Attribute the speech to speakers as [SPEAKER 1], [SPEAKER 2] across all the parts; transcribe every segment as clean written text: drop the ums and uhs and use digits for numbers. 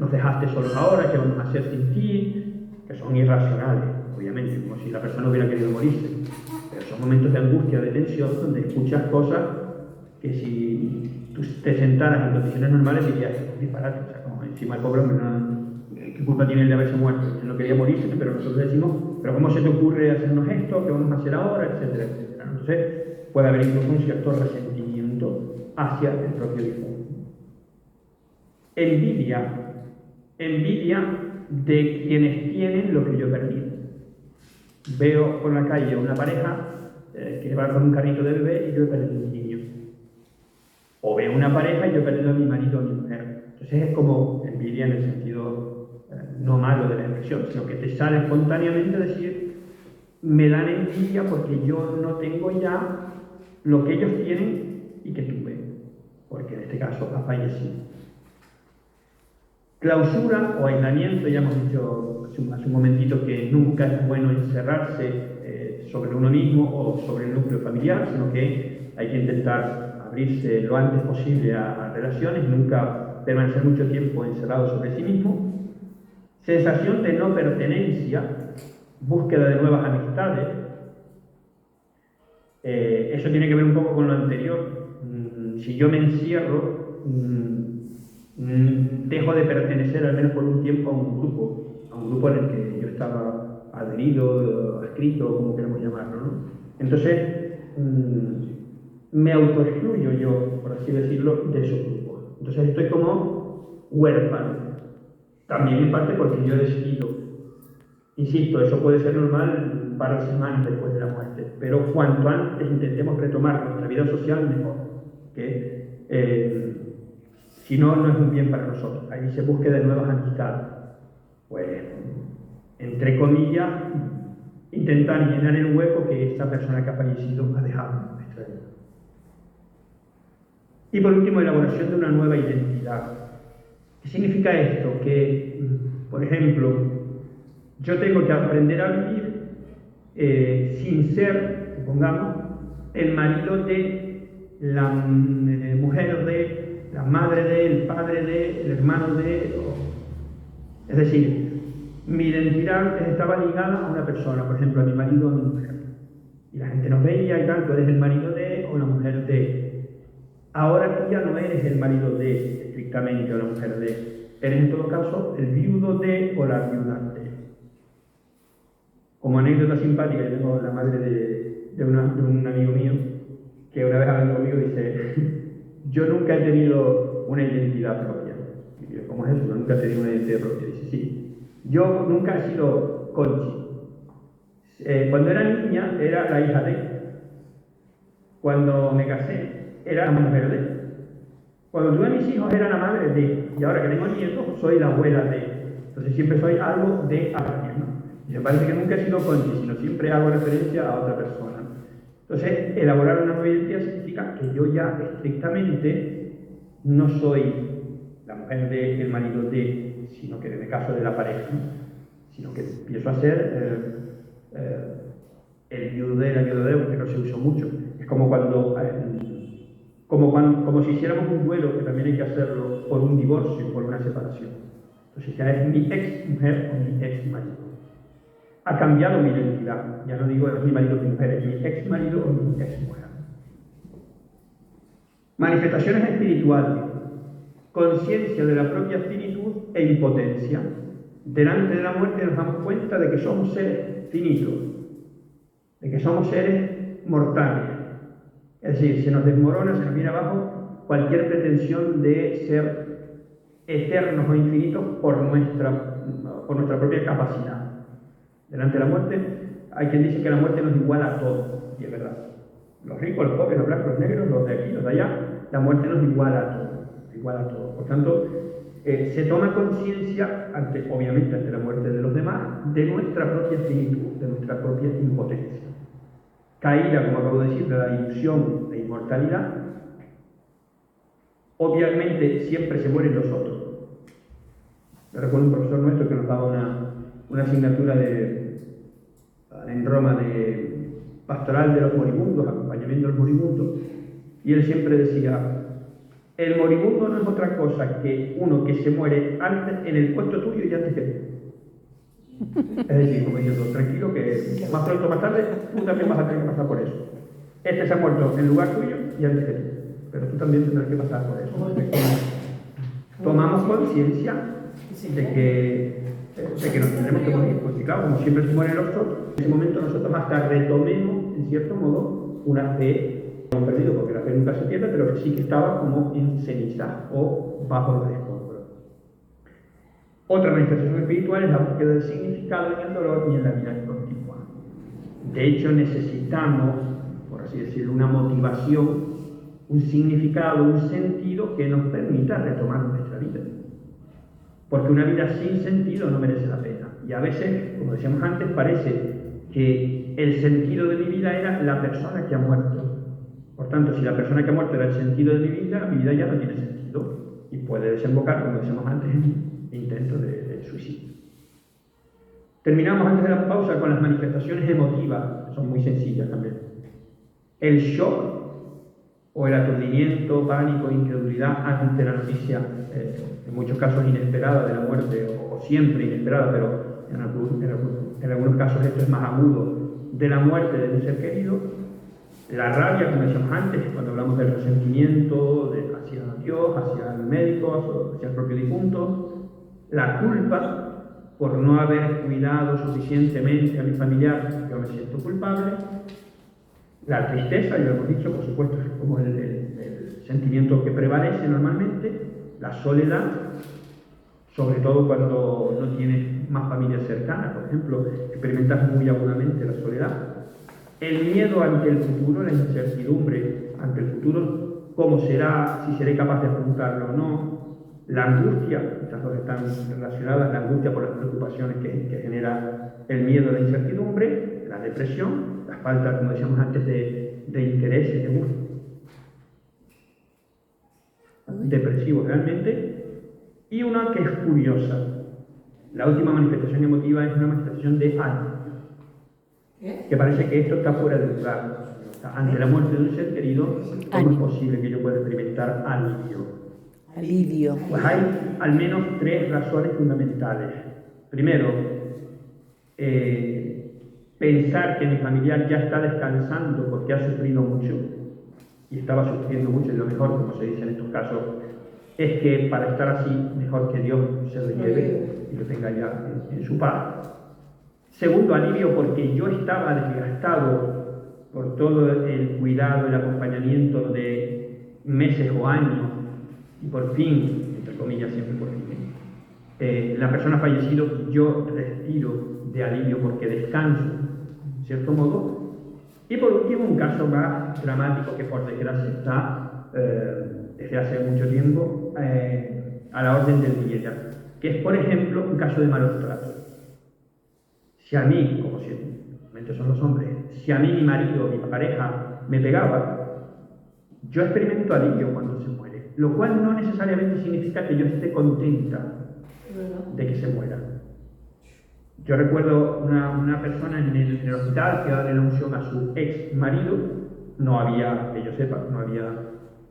[SPEAKER 1] nos dejaste solos ahora, ¿qué vamos a hacer sin ti? Que son irracionales, obviamente, como si la persona hubiera querido morirse. Pero son momentos de angustia, de tensión, donde escuchas cosas que si tú te sentaras en condiciones normales dirías, es disparate, o sea, como encima el pobre hombre, ¿qué culpa tiene él de haberse muerto? Él no quería morirse, pero nosotros decimos, pero ¿cómo se te ocurre hacernos esto? ¿Qué vamos a hacer ahora? Etcétera, etcétera. Entonces puede haber incluso un cierto resentimiento hacia el propio difunto. Envidia de quienes tienen lo que yo perdí. Veo por la calle una pareja que va con un carrito de bebé y yo he perdido un niño. O veo una pareja y yo he perdido a mi marido o a mi mujer. Entonces es como envidia en el sentido no malo de la expresión, sino que te sale espontáneamente decir, me dan envidia porque yo no tengo ya lo que ellos tienen y que tuve, porque en este caso ha fallecido. Clausura o aislamiento, ya hemos dicho hace un momentito que nunca es bueno encerrarse sobre uno mismo o sobre el núcleo familiar, sino que hay que intentar abrirse lo antes posible a relaciones, nunca permanecer mucho tiempo encerrado sobre sí mismo. Sensación de no pertenencia, búsqueda de nuevas amistades. Eso tiene que ver un poco con lo anterior. Si yo me encierro, dejo de pertenecer al menos por un tiempo a un grupo en el que yo estaba adherido, adscrito, como queremos llamarlo, ¿no? Entonces, me autoexcluyo yo, por así decirlo, de esos grupos. Entonces estoy como huérfano, también en parte porque yo he decidido. Insisto, eso puede ser normal un par de semanas después de la muerte, pero cuanto antes intentemos retomar nuestra vida social, mejor. Si no, no es un bien para nosotros. Ahí se busque de nuevas amistades. Pues, entre comillas, intentar llenar el hueco que esta persona que ha fallecido ha dejado en nuestra vida. Y por último, elaboración de una nueva identidad. ¿Qué significa esto? Que, por ejemplo, yo tengo que aprender a vivir sin ser, supongamos, el marido de la mujer de, la madre de, el padre de, el hermano de. Es decir, mi identidad estaba ligada a una persona, por ejemplo, a mi marido o a mi mujer. Y la gente nos veía y tal, tú eres el marido de o la mujer de. Ahora tú ya no eres el marido de, estrictamente, o la mujer de. Eres en todo caso el viudo de o la viuda de. Como anécdota simpática, yo tengo la madre de un amigo mío que una vez hablando conmigo dice, yo nunca he tenido una identidad propia. Y yo, ¿cómo es eso? Nunca he tenido una identidad propia. Dice, sí, yo nunca he sido Conchi. Cuando era niña era la hija de. Cuando me casé era la mujer de. Cuando tuve a mis hijos era la madre de. Y ahora que tengo nietos soy la abuela de. Entonces siempre soy algo de alguien, ¿no? Y me parece que nunca he sido Conchi, sino siempre hago referencia a otra persona. Entonces, elaborar una nueva identidad significa que yo ya estrictamente no soy la mujer de, el marido de, sino que en el caso de la pareja, ¿no? Sino que empiezo a ser el viudo de, la viuda de, porque no se usó mucho. Es como como si hiciéramos un duelo, que también hay que hacerlo por un divorcio, por una separación. Entonces ya es mi ex mujer o mi ex marido. Ha cambiado mi identidad, ya no digo es mi marido o mi mujer, es mi ex marido o mi ex mujer. Manifestaciones espirituales, conciencia de la propia finitud e impotencia. Delante de la muerte nos damos cuenta de que somos seres finitos, de que somos seres mortales. Es decir, se nos desmorona, se nos viene abajo cualquier pretensión de ser eternos o infinitos por nuestra propia capacidad. Delante de la muerte, hay quien dice que la muerte nos iguala a todos, y es verdad. Los ricos, los pobres, los blancos, los negros, los de aquí, los de allá, la muerte nos iguala a todos. Por tanto, se toma conciencia, obviamente ante la muerte de los demás, de nuestra propia finitud, de nuestra propia impotencia. Caída, como acabo de decir, de la ilusión de inmortalidad. Obviamente siempre se mueren los otros. Yo recuerdo un profesor nuestro que nos daba una asignatura en Roma de pastoral de los moribundos, acompañamiento de los moribundos, y él siempre decía, El moribundo no es otra cosa que uno que se muere antes en el puesto tuyo y antes que tú. Es decir, como diciendo, tranquilo que más pronto o más tarde tú también vas a tener que pasar por eso. Este se ha muerto en lugar tuyo y antes que tú, pero tú también tendrás que pasar por eso. Tomamos conciencia de que nos tendremos que morir, porque claro, como siempre se mueren los otros, en ese momento nosotros hasta retomemos, en cierto modo, una fe que hemos perdido, porque la fe nunca se pierde, pero que sí que estaba como en ceniza o bajo los escombros. Otra manifestación espiritual es la búsqueda del significado en el dolor y en la vida continua. De hecho, necesitamos, por así decirlo, una motivación, un significado, un sentido que nos permita retomar nuestra vida. Porque una vida sin sentido no merece la pena. Y a veces, como decíamos antes, parece que el sentido de mi vida era la persona que ha muerto. Por tanto, si la persona que ha muerto era el sentido de mi vida ya no tiene sentido. Y puede desembocar, como decíamos antes, en intentos de suicidio. Terminamos antes de la pausa con las manifestaciones emotivas, que son muy sencillas también. El shock o el aturdimiento, pánico, incredulidad ante la noticia, en muchos casos inesperada de la muerte, o siempre inesperada, pero en algunos casos esto es más agudo, de la muerte de un ser querido. La rabia, como decíamos antes, cuando hablamos del resentimiento hacia Dios, hacia el médico, hacia el propio difunto. La culpa por no haber cuidado suficientemente a mi familiar, yo me siento culpable. La tristeza, ya lo hemos dicho, por supuesto, es como el sentimiento que prevalece normalmente. La soledad, sobre todo cuando no tienes más familia cercana, por ejemplo, experimentas muy agudamente la soledad. El miedo ante el futuro, la incertidumbre ante el futuro, cómo será, si seré capaz de afrontarlo o no. La angustia, estas dos están relacionadas, la angustia por las preocupaciones que genera el miedo a la incertidumbre, la depresión, la falta, como decíamos antes, de interés y de gusto. Depresivo realmente. Y una que es curiosa. La última manifestación emotiva es una manifestación de alivio. Que parece que esto está fuera de lugar. Ante la muerte de un ser querido, ¿cómo es posible que yo pueda experimentar alivio?
[SPEAKER 2] Alivio.
[SPEAKER 1] Pues hay al menos 3 razones fundamentales. Primero, pensar que mi familiar ya está descansando porque ha sufrido mucho y estaba sufriendo mucho, y lo mejor, como se dice en estos casos, es que para estar así, mejor que Dios se lo lleve y lo tenga ya en su paz. Segundo, alivio porque yo estaba desgastado por todo el cuidado, el acompañamiento de meses o años, y por fin, entre comillas, siempre por fin, la persona ha fallecido, yo respiro de alivio porque descanso, en cierto modo. Y por último, un caso más dramático que por desgracia está desde hace mucho tiempo a la orden del día, que es, por ejemplo, un caso de malos tratos. Si a mí, como siempre son los hombres, si a mí mi marido, mi pareja, me pegaba, yo experimento alivio cuando se muere, lo cual no necesariamente significa que yo esté contenta de que se muera. Yo recuerdo una persona en el hospital que daba la unción a su ex marido, no había, que yo sepa, no había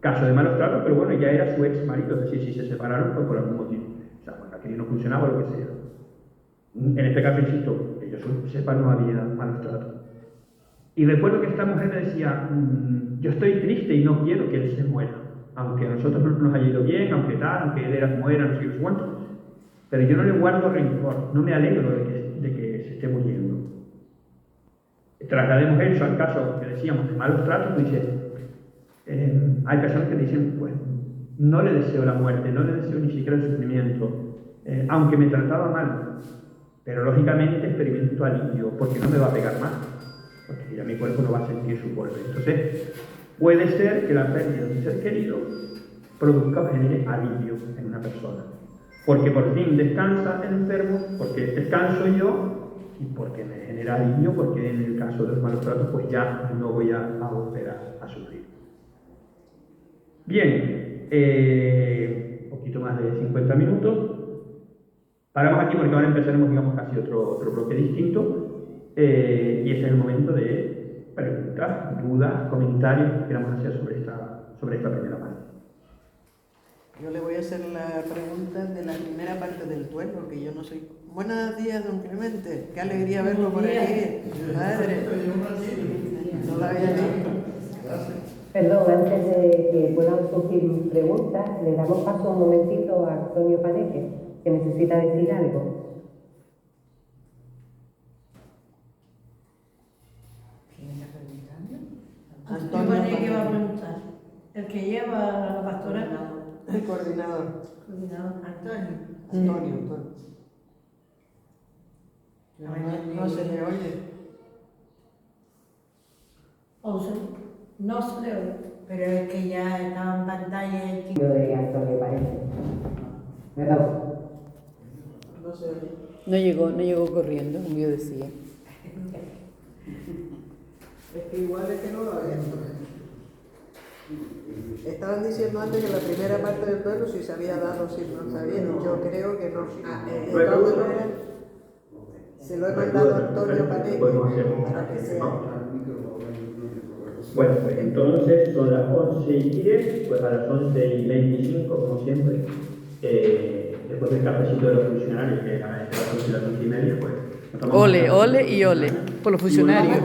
[SPEAKER 1] caso de malos tratos, pero bueno, ya era su ex marido, es decir, si se separaron fue por algún motivo. O sea, bueno, aquello no funcionaba o lo que sea. En este caso, insisto, que yo sepa, no había malos tratos. Y recuerdo que esta mujer me decía, yo estoy triste y no quiero que él se muera, aunque a nosotros no nos haya ido bien, aunque él era como era, no sé cuánto, pero yo no le guardo rencor, no me alegro de que se esté muriendo. Traslademos eso al caso que decíamos de malos tratos, pues dice, hay personas que dicen, pues, no le deseo la muerte, no le deseo ni siquiera el sufrimiento, aunque me trataba mal, pero lógicamente experimento alivio, porque no me va a pegar más, porque ya mi cuerpo no va a sentir su golpe. Entonces, puede ser que la pérdida de un ser querido produzca o genere alivio en una persona, porque por fin descansa el enfermo, porque descanso yo y porque me genera alivio, porque en el caso de los malos tratos pues ya no voy a volver a sufrir. Bien, un poquito más de 50 minutos. Paramos aquí porque ahora empezaremos, digamos, casi otro bloque distinto, y ese es el momento de preguntas, dudas, comentarios que queramos hacer sobre esta primera parte.
[SPEAKER 2] Yo le voy a hacer la pregunta de la primera parte del duelo, que yo no soy... Buenos días, don Clemente. Qué alegría verlo por aquí. Madre. No la había visto.
[SPEAKER 3] Perdón, antes de que puedan surgir preguntas, le damos paso un momentito a Antonio Paneque, que necesita decir algo.
[SPEAKER 4] ¿Quién está preguntando?
[SPEAKER 2] Antonio
[SPEAKER 5] Paneque va a
[SPEAKER 2] Paneque.
[SPEAKER 5] preguntar. El que lleva la pastoral.
[SPEAKER 2] El coordinador.
[SPEAKER 5] Coordinador.
[SPEAKER 4] Antonio.
[SPEAKER 2] Antonio. No se le oye.
[SPEAKER 5] No se le oye.
[SPEAKER 4] Pero es que ya estaba en pantalla el chico.
[SPEAKER 3] Yo de Antonio Paneque. Perdón.
[SPEAKER 2] No se oye.
[SPEAKER 6] No llegó corriendo, como yo decía.
[SPEAKER 2] Es que igual es que no lo había. Estaban diciendo antes que la primera parte del duelo si se había dado, si no se había. Yo creo que no. De todas maneras, se lo he mandado a Antonio Paneque para que sea.
[SPEAKER 1] Bueno, pues entonces son las 11:10, pues a las 11:25, como siempre, después del cafecito de los funcionarios, que a las 11:30, pues... nos tomamos
[SPEAKER 6] Ole,
[SPEAKER 1] un café.
[SPEAKER 6] ole y ole, por los funcionarios.